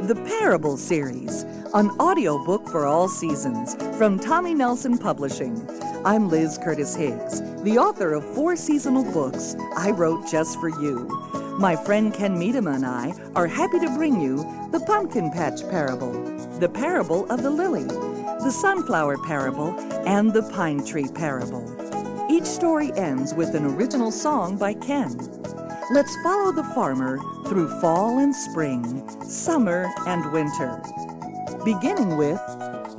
The Parable Series, an audiobook for all seasons from Tommy Nelson Publishing. I'm Liz Curtis Higgs, the author of 4 seasonal books I wrote just for you. My friend Ken Miedema and I are happy to bring you the Pumpkin Patch Parable, the Parable of the Lily, the Sunflower Parable, and the Pine Tree Parable. Each story ends with an original song by Ken. Let's follow the farmer through fall and spring, summer and winter, beginning with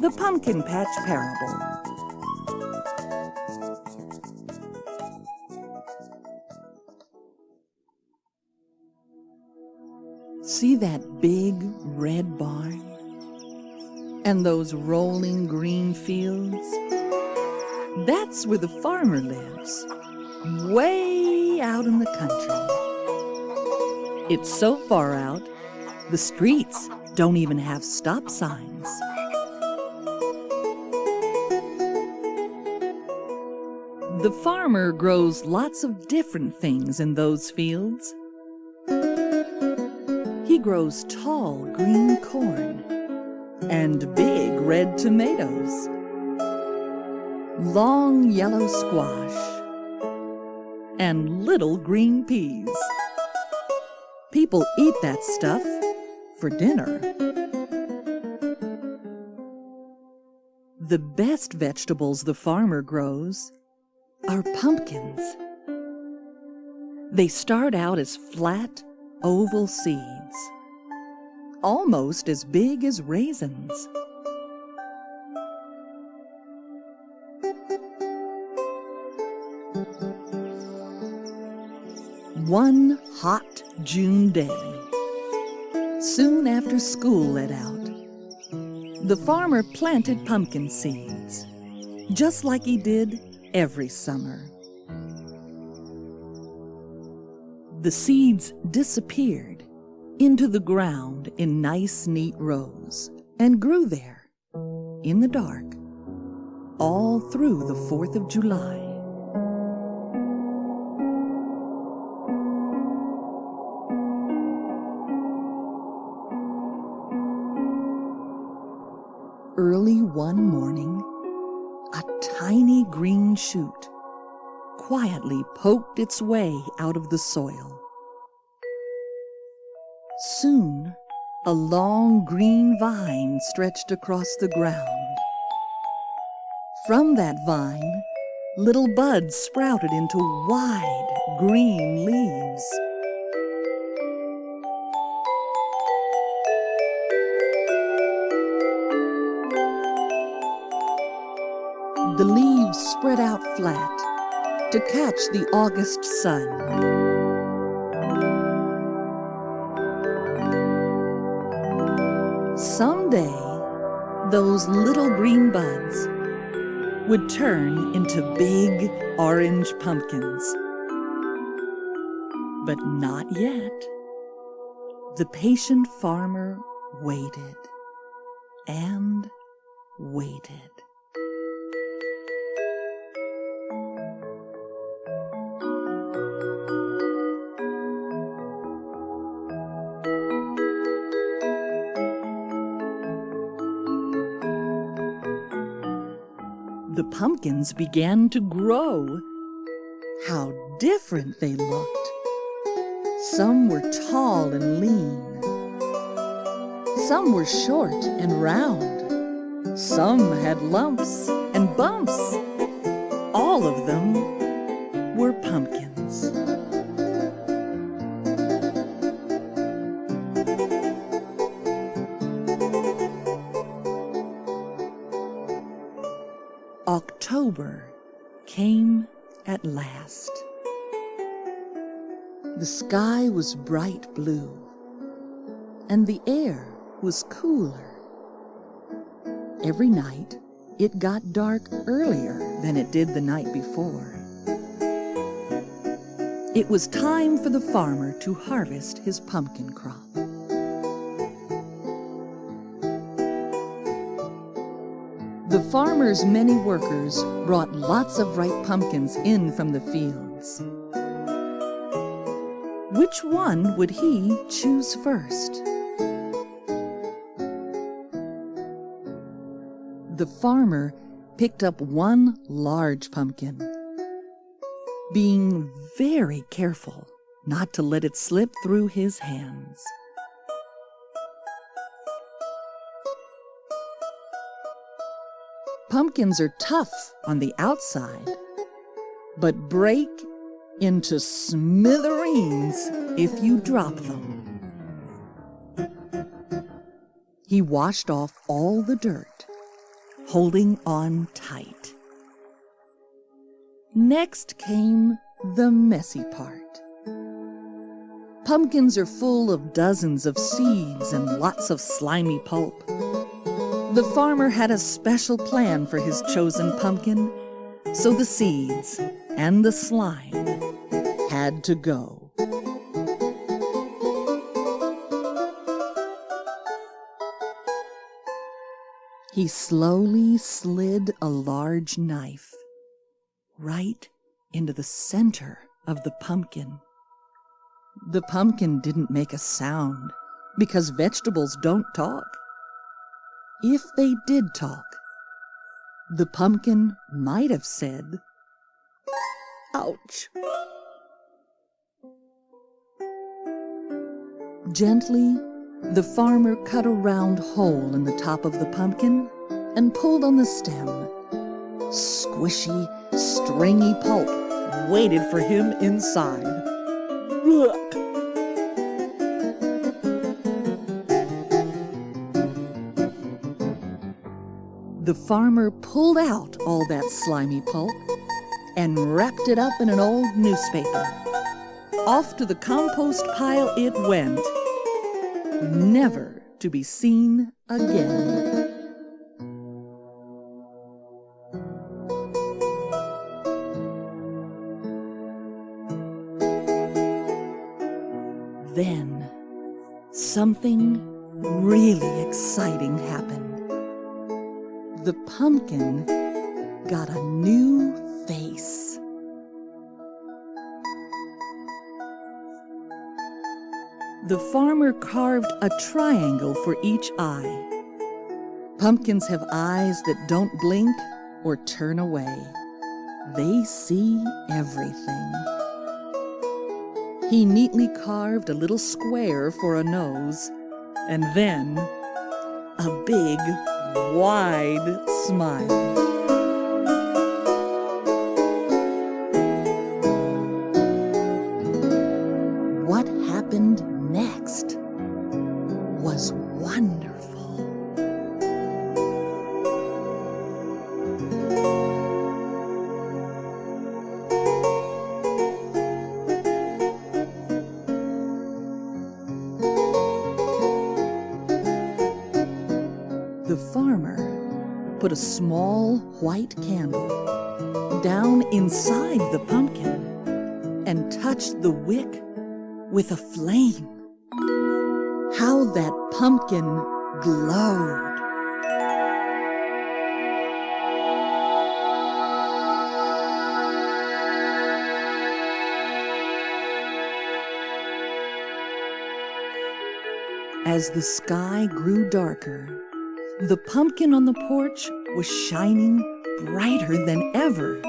the Pumpkin Patch Parable. See that big red barn? And those rolling green fields? That's where the farmer lives, way out in the country. It's so far out, the streets don't even have stop signs. The farmer grows lots of different things in those fields. He grows tall green corn and big red tomatoes, long yellow squash, and little green peas. People eat that stuff for dinner. The best vegetables the farmer grows are pumpkins. They start out as flat, oval seeds, almost as big as raisins. One hot June day, soon after school let out, the farmer planted pumpkin seeds, just like he did every summer. The seeds disappeared into the ground in nice, neat rows and grew there, in the dark, all through the 4th of July. Early one morning, a tiny green shoot quietly poked its way out of the soil. Soon, a long green vine stretched across the ground. From that vine, little buds sprouted into wide green leaves. The leaves spread out flat to catch the August sun. Someday, those little green buds would turn into big orange pumpkins. But not yet. The patient farmer waited and waited. The pumpkins began to grow. How different they looked. Some were tall and lean. Some were short and round. Some had lumps and bumps. All of them were pumpkins. October came at last. The sky was bright blue, and the air was cooler. Every night, it got dark earlier than it did the night before. It was time for the farmer to harvest his pumpkin crop. The farmer's many workers brought lots of ripe pumpkins in from the fields. Which one would he choose first? The farmer picked up one large pumpkin, being very careful not to let it slip through his hands. Pumpkins are tough on the outside, but break into smithereens if you drop them. He washed off all the dirt, holding on tight. Next came the messy part. Pumpkins are full of dozens of seeds and lots of slimy pulp. The farmer had a special plan for his chosen pumpkin, so the seeds and the slime had to go. He slowly slid a large knife right into the center of the pumpkin. The pumpkin didn't make a sound because vegetables don't talk. If they did talk, the pumpkin might have said, "Ouch." Gently, the farmer cut a round hole in the top of the pumpkin and pulled on the stem. Squishy, stringy pulp waited for him inside. Ugh. The farmer pulled out all that slimy pulp and wrapped it up in an old newspaper. Off to the compost pile it went, never to be seen again. Then, something really exciting happened. The pumpkin got a new face. The farmer carved a triangle for each eye. Pumpkins have eyes that don't blink or turn away. They see everything. He neatly carved a little square for a nose, and then a big, wide smile. What happened next was wonderful. The farmer put a small white candle down inside the pumpkin and touched the wick with a flame. How that pumpkin glowed! As the sky grew darker, the pumpkin on the porch was shining brighter than ever.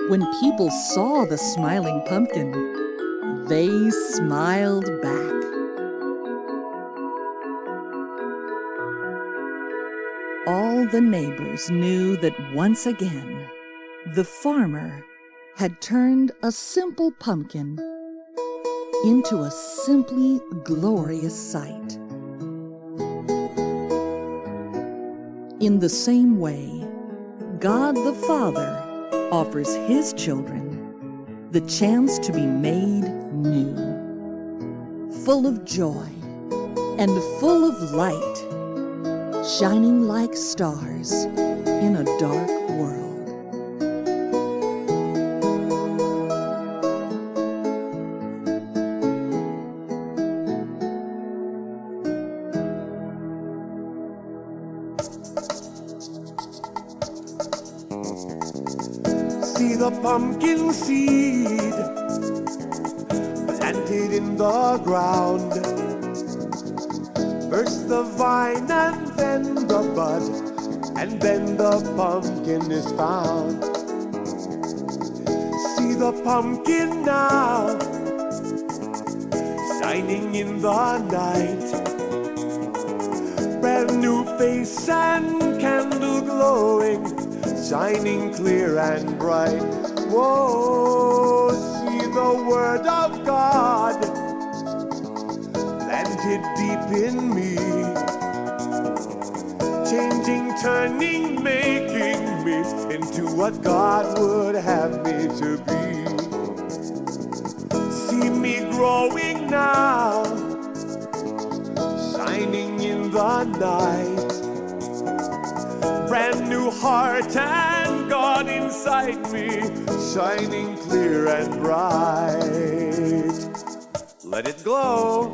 When people saw the smiling pumpkin, they smiled back. All the neighbors knew that once again, the farmer had turned a simple pumpkin into a simply glorious sight. In the same way, God the Father offers His children the chance to be made new, full of joy and full of light, shining like stars in a dark world. See the pumpkin seed planted in the ground. First the vine and then the bud, and then the pumpkin is found. See the pumpkin now, shining in the night. Brand new face and candle glowing, shining clear and bright. Whoa, see the word of God planted deep in me, changing, turning, making me into what God would have me to be. See me growing now, shining in the night. Brand new heart and God inside me, shining clear and bright. Let it glow.